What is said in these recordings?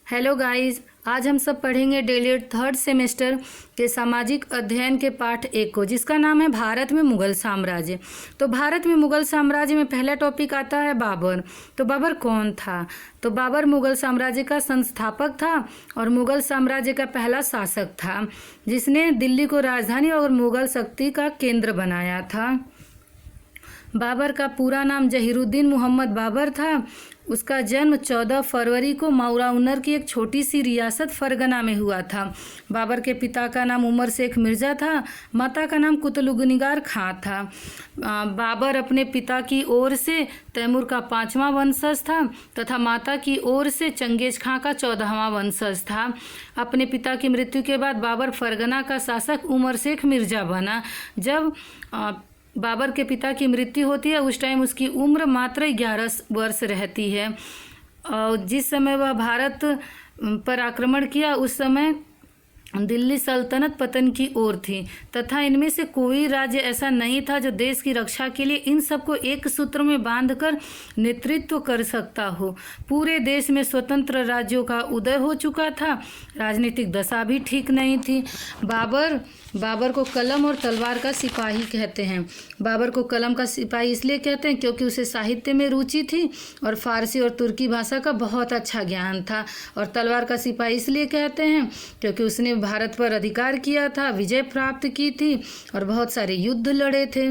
Hello guys, आज हम सब पढ़ेंगे डेली थर्ड सेमेस्टर के सामाजिक अध्ययन के पाठ 1 को, जिसका नाम है भारत में मुगल साम्राज्य। तो भारत में मुगल साम्राज्य में पहला टॉपिक आता है बाबर। तो बाबर कौन था? तो बाबर मुगल साम्राज्य का संस्थापक था और मुगल साम्राज्य का पहला शासक था, जिसने दिल्ली को राजधानी और मुगल शक्ति का केंद्र बनाया था। बाबर का पूरा नाम जहीरुद्दीन मोहम्मद बाबर था। उसका जन्म 14 फरवरी को माउराउनर की एक छोटी सी रियासत फरगना में हुआ था। बाबर के पिता का नाम उमर शेख मिर्ज़ा था, माता का नाम कुतलुगनिगार खां था। बाबर अपने पिता की ओर से तैमूर का 5वां वंशज था तथा माता की ओर से चंगेज खां का 14वां वंशज था। अपने पिता की मृत्यु के बाद बाबर फरगना का शासक उमर शेख मिर्ज़ा बना। जब बाबर के पिता की मृत्यु होती है उस टाइम उसकी उम्र मात्र 11 वर्ष रहती है। और जिस समय वह भारत पर आक्रमण किया उस समय दिल्ली सल्तनत पतन की ओर थी तथा इनमें से कोई राज्य ऐसा नहीं था जो देश की रक्षा के लिए इन सबको एक सूत्र में बांधकर नेतृत्व कर सकता हो। पूरे देश में स्वतंत्र राज्यों का उदय हो चुका था, राजनीतिक दशा भी ठीक नहीं थी। बाबर को कलम और तलवार का सिपाही कहते हैं। बाबर को कलम का सिपाही इसलिए कहते हैं क्योंकि उसे साहित्य में रुचि थी और फारसी और तुर्की भाषा का बहुत अच्छा ज्ञान था। और तलवार का सिपाही इसलिए कहते हैं क्योंकि उसने भारत पर अधिकार किया था, विजय प्राप्त की थी और बहुत सारे युद्ध लड़े थे,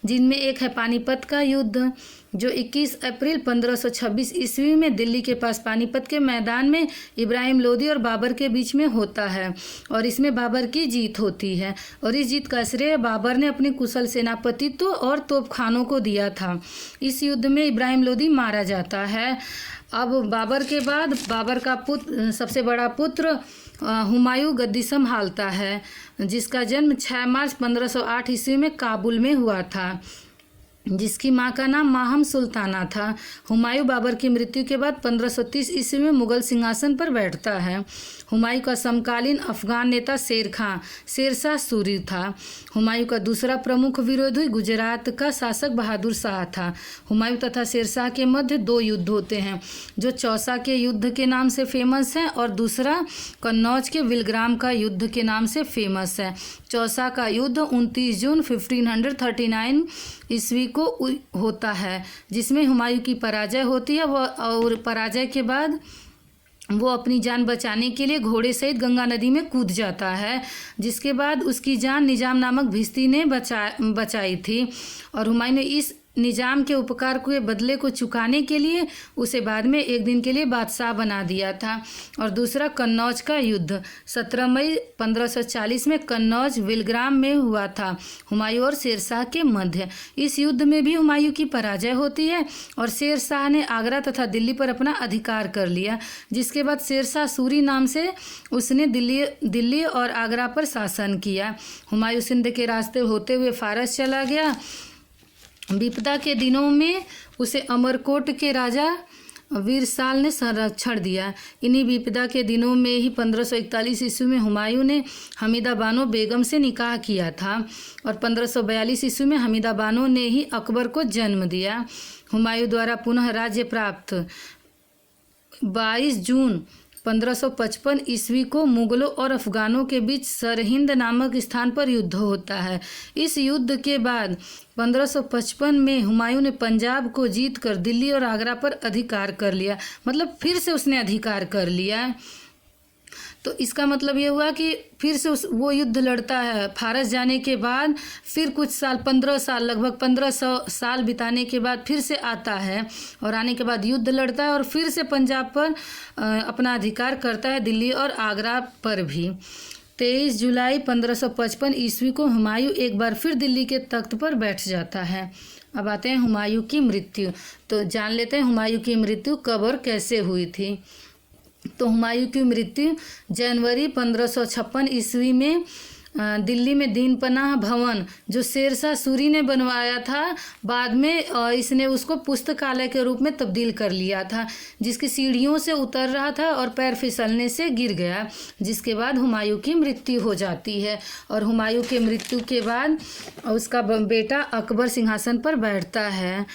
जिनमें एक है पानीपत का युद्ध, जो 21 अप्रैल 1526 ईस्वी में दिल्ली के पास पानीपत के मैदान में इब्राहिम लोदी और बाबर के बीच में होता है। और इसमें बाबर की जीत होती है और इस जीत का श्रेय बाबर ने अपने कुशल सेनापतित्व और तोपखानों को दिया था। इस युद्ध में इब्राहिम लोदी मारा जाता है। अब बाबर के बाद बाबर का सबसे बड़ा पुत्र हुमायूं गद्दी संभालता है, जिसका जन्म 6 मार्च 1508 ईस्वी में काबुल में हुआ था, जिसकी मां का नाम माहम सुल्ताना था। हुमायूं बाबर की मृत्यु के बाद 1530 ईस्वी में मुगल सिंहासन पर बैठता है। हुमायूं का समकालीन अफगान नेता शेरशाह सूरी था। हुमायूं का दूसरा प्रमुख विरोधी गुजरात का शासक बहादुर शाह था। हुमायूं तथा शेरशाह के मध्य 2 युद्ध होते हैं, जो चौसा के युद्ध के नाम से फेमस है और दूसरा कन्नौज के विलग्राम का युद्ध के नाम से फेमस है। चौसा का युद्ध 29 जून 1539 ईस्वी को होता है, जिसमें हुमायूं की पराजय होती है। और पराजय के बाद वो अपनी जान बचाने के लिए घोड़े सहित गंगा नदी में कूद जाता है, जिसके बाद उसकी जान निजाम नामक भिश्ती ने बचाई थी। और हुमायूं ने इस निजाम के उपकार के बदले को चुकाने के लिए उसे बाद में एक दिन के लिए बादशाह बना दिया था। और दूसरा कन्नौज का युद्ध 17 मई 1540 में कन्नौज विलग्राम में हुआ था, हुमायूं और शेरशाह के मध्य। इस युद्ध में भी हुमायूं की पराजय होती है और शेरशाह ने आगरा तथा दिल्ली पर अपना अधिकार कर लिया, जिसके बाद शेरशाह सूरी नाम से उसने दिल्ली और आगरा पर शासन किया। हुमायूं सिंध के रास्ते होते हुए फारस चला गया। विपदा के दिनों में उसे अमरकोट के राजा वीरसाल ने संरक्षण दिया। इन्हीं विपदा के दिनों में ही 1541 ईस्वी में हुमायूं ने हमीदा बानो बेगम से निकाह किया था और 1542 ईस्वी में हमीदा बानो ने ही अकबर को जन्म दिया। हुमायूं द्वारा पुनः राज्य प्राप्त 22 जून 1555 ईस्वी को मुगलों और अफगानों के बीच सरहिंद नामक स्थान पर युद्ध होता है। इस युद्ध के बाद 1555 में हुमायूं ने पंजाब को जीतकर दिल्ली और आगरा पर अधिकार कर लिया, मतलब फिर से उसने अधिकार कर लिया। तो इसका मतलब ये हुआ कि फिर से वो युद्ध लड़ता है। फारस जाने के बाद फिर कुछ साल 15 साल लगभग 1500 साल बिताने के बाद फिर से आता है और आने के बाद युद्ध लड़ता है और फिर से पंजाब पर अपना अधिकार करता है, दिल्ली और आगरा पर भी। 23 जुलाई 1555 ईस्वी को हुमायूं एक बार फिर दिल्ली के तख्त पर बैठ जाता है। अब आते हैं हुमायूं की मृत्यु। तो जान लेते हैं हुमायूं की मृत्यु कब और कैसे हुई थी। तो हुमायूं की मृत्यु जनवरी 1556 ईस्वी में दिल्ली में दीन पनाह भवन जो शेरशाह सूरी ने बनवाया था, बाद में इसने उसको पुस्तकालय के रूप में तब्दील कर लिया था, जिसकी सीढ़ियों से उतर रहा था और पैर फिसलने से गिर गया, जिसके बाद हुमायूं की मृत्यु हो जाती है। और हुमायूं के मृत्यु के बाद उसका बेटा अकबर सिंहासन पर बैठता है।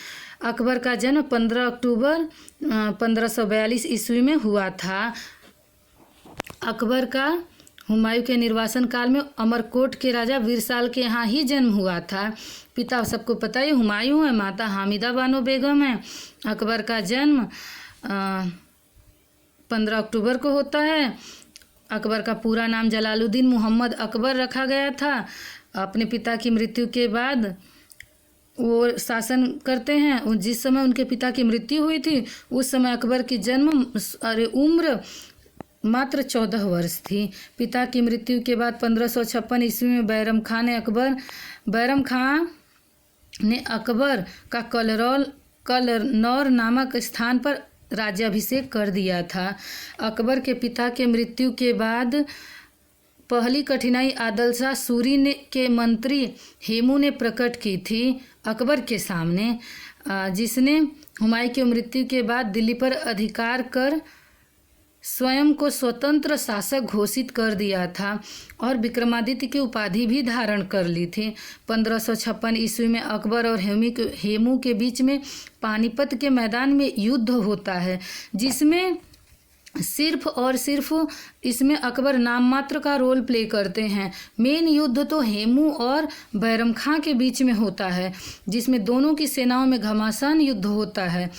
अकबर का जन्म 15 अक्टूबर 1542 ईस्वी में हुआ था। अकबर का हुमायूं के निर्वासन काल में अमरकोट के राजा वीरसाल के यहाँ ही जन्म हुआ था। पिता सबको पता ही हुमायूं है, माता हामिदा बानो बेगम है। अकबर का जन्म 15 अक्टूबर को होता है। अकबर का पूरा नाम जलालुद्दीन मोहम्मद अकबर रखा गया था। अपने पिता की मृत्यु के बाद वो शासन करते हैं। जिस समय उनके पिता की मृत्यु हुई थी उस समय अकबर की उम्र मात्र 14 वर्ष थी। पिता की मृत्यु के बाद 1556 ईस्वी में बैरम खां ने अकबर का कलनौर नामक स्थान पर राज्याभिषेक कर दिया था। अकबर के पिता के मृत्यु के बाद पहली कठिनाई आदिल शाह सूरी के मंत्री हेमू ने प्रकट की थी अकबर के सामने, जिसने हुमायूं की मृत्यु के बाद दिल्ली पर अधिकार कर स्वयं को स्वतंत्र शासक घोषित कर दिया था और विक्रमादित्य की उपाधि भी धारण कर ली थी। 1556 ईस्वी में अकबर और हेमू के बीच में पानीपत के मैदान में युद्ध होता है, जिसमें सिर्फ और सिर्फ इसमें अकबर नाम मात्र का रोल प्ले करते हैं। मेन युद्ध तो हेमू और बैरम खां के बीच में होता है, जिसमें दोनों की सेनाओं में घमासान युद्ध होता है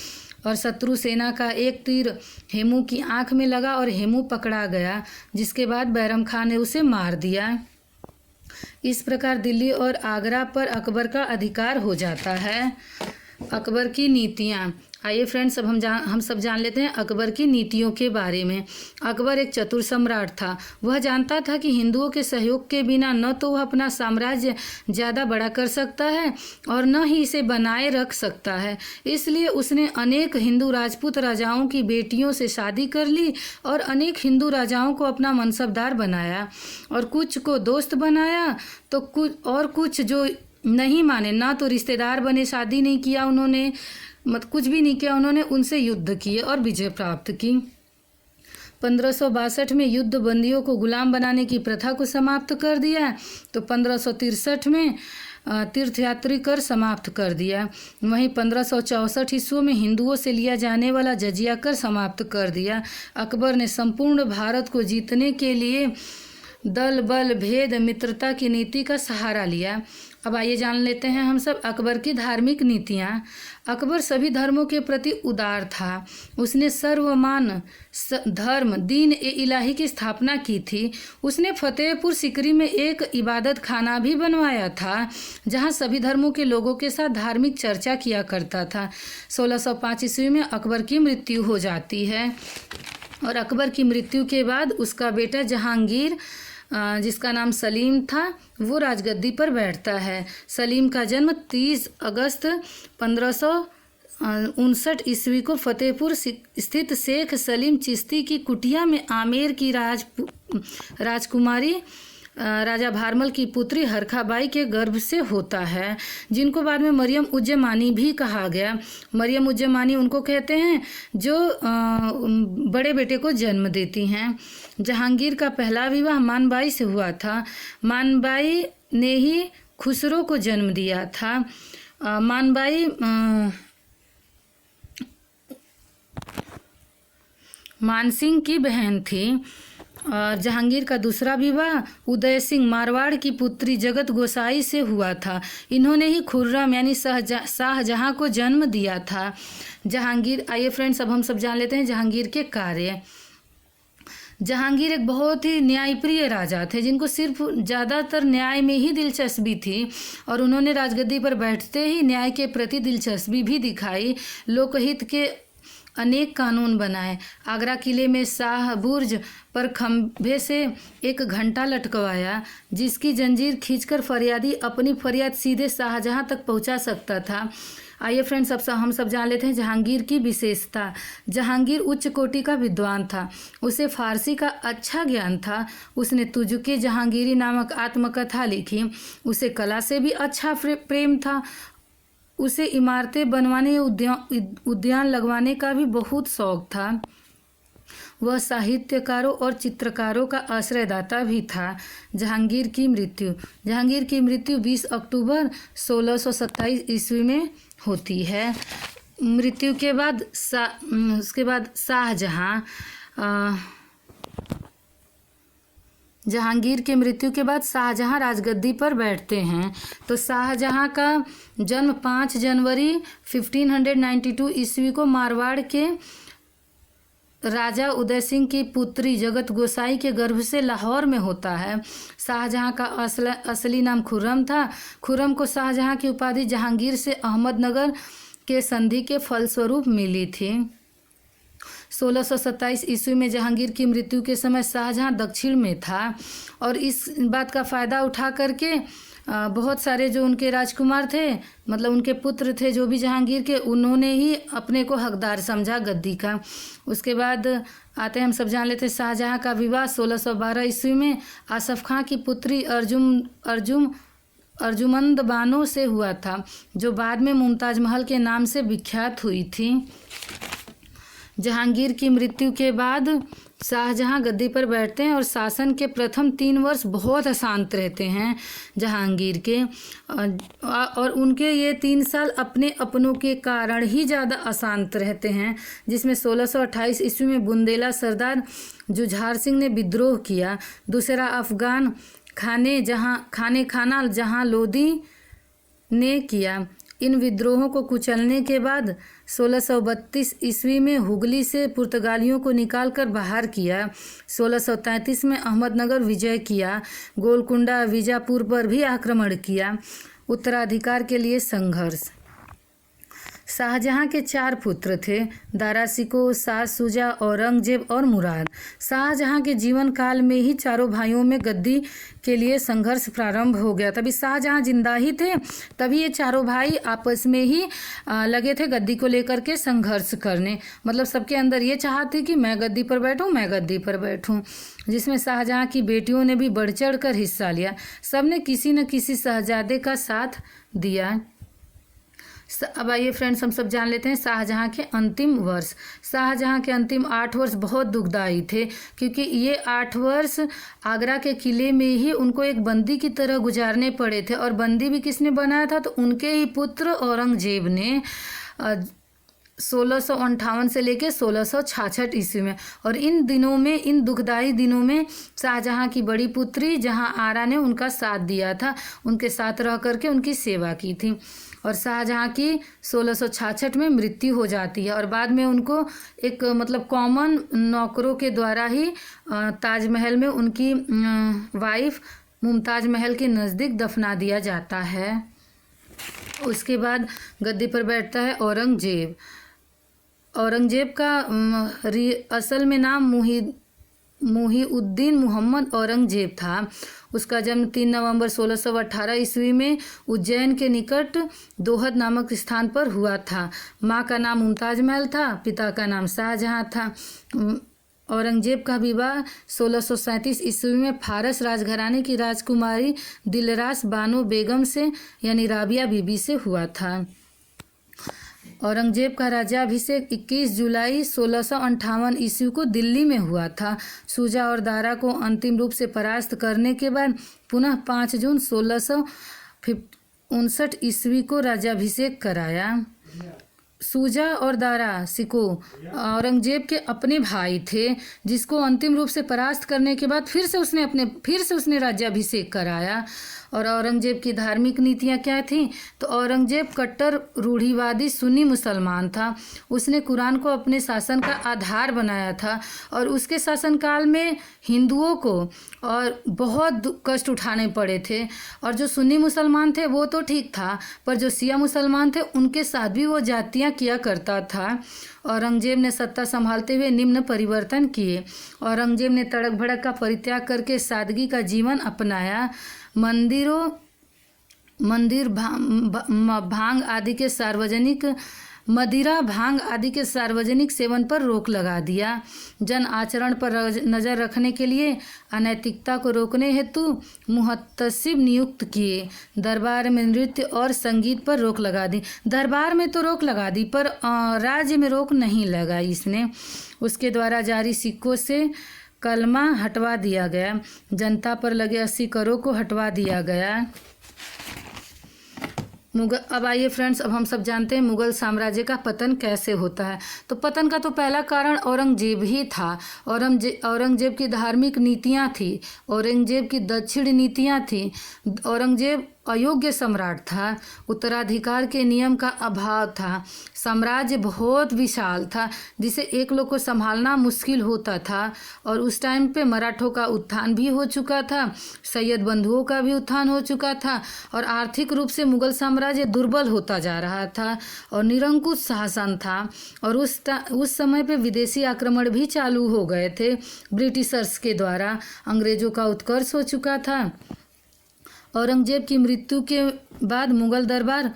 और शत्रु सेना का एक तीर हेमू की आंख में लगा और हेमू पकड़ा गया, जिसके बाद बैरम खां ने उसे मार दिया। इस प्रकार दिल्ली और आगरा पर अकबर का अधिकार हो जाता है। अकबर की नीतियाँ, आइए फ्रेंड्स अब हम सब जान लेते हैं अकबर की नीतियों के बारे में। अकबर एक चतुर सम्राट था। वह जानता था कि हिंदुओं के सहयोग के बिना न तो वह अपना साम्राज्य ज़्यादा बड़ा कर सकता है और न ही इसे बनाए रख सकता है। इसलिए उसने अनेक हिंदू राजपूत राजाओं की बेटियों से शादी कर ली और अनेक हिंदू राजाओं को अपना मनसबदार बनाया और कुछ को दोस्त बनाया तो कुछ जो नहीं माने, ना तो रिश्तेदार बने, शादी नहीं किया उन्होंने, कुछ भी नहीं किया उन्होंने, उनसे युद्ध किए और विजय प्राप्त की। 1562 में युद्ध बंदियों को गुलाम बनाने की प्रथा को समाप्त कर दिया, तो 1563 में तीर्थयात्री कर समाप्त कर दिया। वहीं 1564 ईस्वी में हिंदुओं से लिया जाने वाला जजिया कर समाप्त कर दिया। अकबर ने संपूर्ण भारत को जीतने के लिए दल बल भेद मित्रता की नीति का सहारा लिया। अब आइए जान लेते हैं हम सब अकबर की धार्मिक नीतियाँ। अकबर सभी धर्मों के प्रति उदार था। उसने सर्वमान धर्म दीन ए इलाही की स्थापना की थी। उसने फतेहपुर सिकरी में एक इबादत खाना भी बनवाया था, जहां सभी धर्मों के लोगों के साथ धार्मिक चर्चा किया करता था। 1605 ईस्वी में अकबर की मृत्यु हो जाती है और अकबर की मृत्यु के बाद उसका बेटा जहांगीर, जिसका नाम सलीम था, वो राजगद्दी पर बैठता है। सलीम का जन्म 30 अगस्त 1559 ईस्वी को फतेहपुर स्थित शेख सलीम चिश्ती की कुटिया में आमेर की राजकुमारी राजा भारमल की पुत्री हरखाबाई के गर्भ से होता है, जिनको बाद में मरियम उज्जमानी भी कहा गया। मरियम उज्जमानी उनको कहते हैं जो बड़े बेटे को जन्म देती हैं। जहांगीर का पहला विवाह मानबाई से हुआ था। मानबाई ने ही खुसरो को जन्म दिया था। मानबाई मानसिंह की बहन थी। और जहांगीर का दूसरा विवाह उदय सिंह मारवाड़ की पुत्री जगत गोसाई से हुआ था। इन्होंने ही खुर्रम यानी शाहजहां को जन्म दिया था। जहांगीर, आइए फ्रेंड्स अब हम सब जान लेते हैं जहांगीर के कार्य। जहांगीर एक बहुत ही न्यायप्रिय राजा थे, जिनको सिर्फ ज़्यादातर न्याय में ही दिलचस्पी थी और उन्होंने राजगद्दी पर बैठते ही न्याय के प्रति दिलचस्पी भी दिखाई। लोकहित के अनेक कानून बनाए। आगरा किले में शाह बुर्ज पर खंभे से एक घंटा लटकवाया, जिसकी जंजीर खींचकर फरियादी अपनी फरियाद सीधे शाहजहां तक पहुंचा सकता था। आइए फ्रेंड्स अब हम सब जान लेते हैं जहांगीर की विशेषता। जहांगीर उच्च कोटि का विद्वान था। उसे फारसी का अच्छा ज्ञान था। उसने तुजुके जहांगीरी नामक आत्मकथा लिखी। उसे कला से भी अच्छा प्रेम था। उसे इमारतें बनवाने या उद्यान लगवाने का भी बहुत शौक था। वह साहित्यकारों और चित्रकारों का आश्रयदाता भी था। जहांगीर की मृत्यु 20 अक्टूबर 1627 ईस्वी में होती है। मृत्यु के बाद उसके बाद शाहजहाँ, जहांगीर के मृत्यु के बाद शाहजहाँ राजगद्दी पर बैठते हैं। तो शाहजहाँ का जन्म 5 जनवरी 1592 ईस्वी को मारवाड़ के राजा उदय सिंह की पुत्री जगत गोसाई के गर्भ से लाहौर में होता है। शाहजहाँ का असली नाम खुर्रम था। खुर्रम को शाहजहाँ की उपाधि जहांगीर से अहमदनगर के संधि के फलस्वरूप मिली थी। 1627 ईस्वी में जहांगीर की मृत्यु के समय शाहजहाँ दक्षिण में था और इस बात का फ़ायदा उठा करके बहुत सारे जो उनके राजकुमार थे, मतलब उनके पुत्र थे जो भी जहांगीर के, उन्होंने ही अपने को हकदार समझा गद्दी का। उसके बाद आते हैं, हम सब जान लेते हैं शाहजहाँ का विवाह 1612 ईस्वी में आसफ खां की पुत्री अर्जुमंद बानो से हुआ था, जो बाद में मुमताज महल के नाम से विख्यात हुई थी। जहांगीर की मृत्यु के बाद शाहजहाँ गद्दी पर बैठते हैं और शासन के प्रथम 3 वर्ष बहुत अशांत रहते हैं जहांगीर के, और उनके ये 3 साल अपने अपनों के कारण ही ज़्यादा अशांत रहते हैं, जिसमें 1628 ईस्वी में बुंदेला सरदार जुझार सिंह ने विद्रोह किया। दूसरा अफगान खाना जहाँ लोदी ने किया। इन विद्रोहों को कुचलने के बाद 1632 ईस्वी में हुगली से पुर्तगालियों को निकालकर बाहर किया। 1633 में अहमदनगर विजय किया। गोलकुंडा बीजापुर पर भी आक्रमण किया। उत्तराधिकार के लिए संघर्ष। शाहजहाँ के 4 पुत्र थे, दारा शिकोह, शाह शुजा, औरंगजेब और मुराद। शाहजहाँ के जीवन काल में ही चारों भाइयों में गद्दी के लिए संघर्ष प्रारंभ हो गया। तभी शाहजहाँ जिंदा ही थे, तभी ये चारों भाई आपस में ही लगे थे गद्दी को लेकर के संघर्ष करने। मतलब सबके अंदर ये चाह थी कि मैं गद्दी पर बैठूं, जिसमें शाहजहाँ की बेटियों ने भी बढ़ चढ़ कर हिस्सा लिया। सबने किसी न किसी शहजादे का साथ दिया। अब आइए फ्रेंड्स, हम सब जान लेते हैं शाहजहाँ के अंतिम वर्ष। शाहजहाँ के अंतिम 8 वर्ष बहुत दुखदायी थे, क्योंकि ये 8 वर्ष आगरा के किले में ही उनको एक बंदी की तरह गुजारने पड़े थे। और बंदी भी किसने बनाया था? तो उनके ही पुत्र औरंगजेब ने 1658 से लेकर 1666 ईस्वी में। और इन दुखदाई दिनों में शाहजहाँ की बड़ी पुत्री जहाँ आरा ने उनका साथ दिया था, उनके साथ रह करके उनकी सेवा की थी। और शाहजहाँ की 1666 में मृत्यु हो जाती है और बाद में उनको एक मतलब कॉमन नौकरों के द्वारा ही ताजमहल में उनकी वाइफ मुमताज महल के नज़दीक दफना दिया जाता है। उसके बाद गद्दी पर बैठता है औरंगजेब। औरंगजेब का असल में नाम मुहीउद्दीन मोहम्मद औरंगजेब था। उसका जन्म 3 नवंबर 1618 ईस्वी में उज्जैन के निकट दोहद नामक स्थान पर हुआ था। माँ का नाम मुमताज महल था, पिता का नाम शाहजहाँ था। औरंगजेब का विवाह 1637 ईस्वी में फारस राजघराने की राजकुमारी दिलरास बानो बेगम से यानी राबिया बीबी से हुआ था। औरंगजेब का राज्याभिषेक 21 जुलाई 1658 ईस्वी को दिल्ली में हुआ था। शुजा और दारा को अंतिम रूप से परास्त करने के बाद पुनः 5 जून 1659 ईस्वी को राज्याभिषेक कराया। शुजा और दारा शिकोह औरंगजेब के अपने भाई थे, जिसको अंतिम रूप से परास्त करने के बाद फिर से उसने राज्याभिषेक कराया। और औरंगजेब की धार्मिक नीतियाँ क्या थीं? तो औरंगजेब कट्टर रूढ़िवादी सुन्नी मुसलमान था। उसने कुरान को अपने शासन का आधार बनाया था और उसके शासनकाल में हिंदुओं को और बहुत कष्ट उठाने पड़े थे। और जो सुन्नी मुसलमान थे वो तो ठीक था, पर जो शिया मुसलमान थे उनके साथ भी वो जातियाँ किया करता था। औरंगजेब ने सत्ता संभालते हुए निम्न परिवर्तन किए। औरंगजेब ने तड़क भड़क का परित्याग करके सादगी का जीवन अपनाया। मदिरा भांग आदि के सार्वजनिक सेवन पर रोक लगा दिया। जन आचरण पर नज़र रखने के लिए अनैतिकता को रोकने हेतु मुहतसिब नियुक्त किए। दरबार में नृत्य और संगीत पर रोक लगा दी। दरबार में तो रोक लगा दी, पर राज्य में रोक नहीं लगाई इसने। उसके द्वारा जारी सिक्कों से कलमा हटवा दिया गया। जनता पर लगे 80 करों को हटवा दिया गया। अब आइए फ्रेंड्स, अब हम सब जानते हैं मुगल साम्राज्य का पतन कैसे होता है। तो पतन का तो पहला कारण औरंगजेब ही था। औरंगजेब की धार्मिक नीतियां थी, औरंगजेब की दक्षिण नीतियां थी। औरंगजेब अयोग्य सम्राट था, उत्तराधिकार के नियम का अभाव था, साम्राज्य बहुत विशाल था जिसे एक लोग को संभालना मुश्किल होता था। और उस टाइम पे मराठों का उत्थान भी हो चुका था, सैयद बंधुओं का भी उत्थान हो चुका था और आर्थिक रूप से मुगल साम्राज्य दुर्बल होता जा रहा था और निरंकुश शासन था। और उस समय पे विदेशी आक्रमण भी चालू हो गए थे ब्रिटिशर्स के द्वारा। अंग्रेजों का उत्कर्ष हो चुका था। औरंगजेब की मृत्यु के बाद मुगल दरबार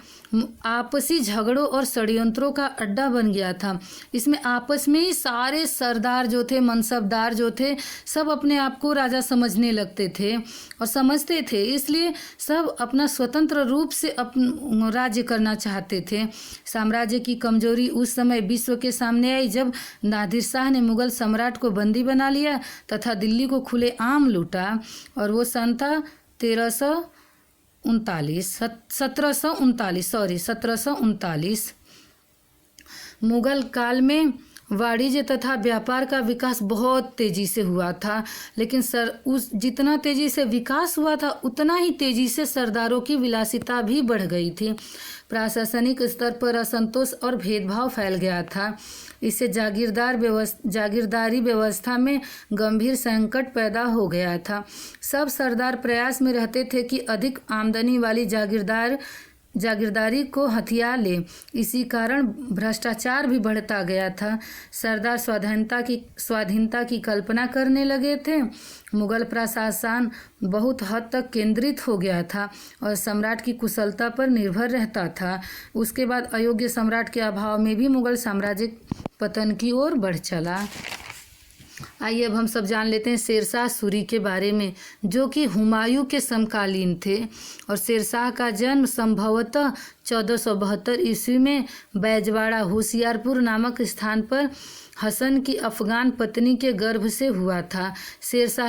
आपसी झगड़ों और षड्यंत्रों का अड्डा बन गया था। इसमें आपस में ही सारे सरदार जो थे, मनसबदार जो थे, सब अपने आप को राजा समझने लगते थे और समझते थे, इसलिए सब अपना स्वतंत्र रूप से राज्य करना चाहते थे। साम्राज्य की कमजोरी उस समय विश्व के सामने आई जब नादिर शाह ने मुगल सम्राट को बंदी बना लिया तथा दिल्ली को खुलेआम लूटा। और वो सन था 1739। मुगल काल में वाणिज्य तथा व्यापार का विकास बहुत तेजी से हुआ था, लेकिन जितना तेजी से विकास हुआ था उतना ही तेजी से सरदारों की विलासिता भी बढ़ गई थी। प्रशासनिक स्तर पर असंतोष और भेदभाव फैल गया था। इससे जागीरदारी व्यवस्था में गंभीर संकट पैदा हो गया था। सब सरदार प्रयास में रहते थे कि अधिक आमदनी वाली जागीरदारी को हथिया ले। इसी कारण भ्रष्टाचार भी बढ़ता गया था। सरदार स्वाधीनता की कल्पना करने लगे थे। मुगल प्रशासन बहुत हद तक केंद्रित हो गया था और सम्राट की कुशलता पर निर्भर रहता था। उसके बाद अयोग्य सम्राट के अभाव में भी मुगल साम्राज्य पतन की ओर बढ़ चला। आइए अब हम सब जान लेते हैं शेरशाह सूरी के बारे में, जो कि हुमायूं के समकालीन थे। और शेरशाह का जन्म संभवतः 1472 ईस्वी में बैजवाड़ा होशियारपुर नामक स्थान पर हसन की अफगान पत्नी के गर्भ से हुआ था। शेरशाह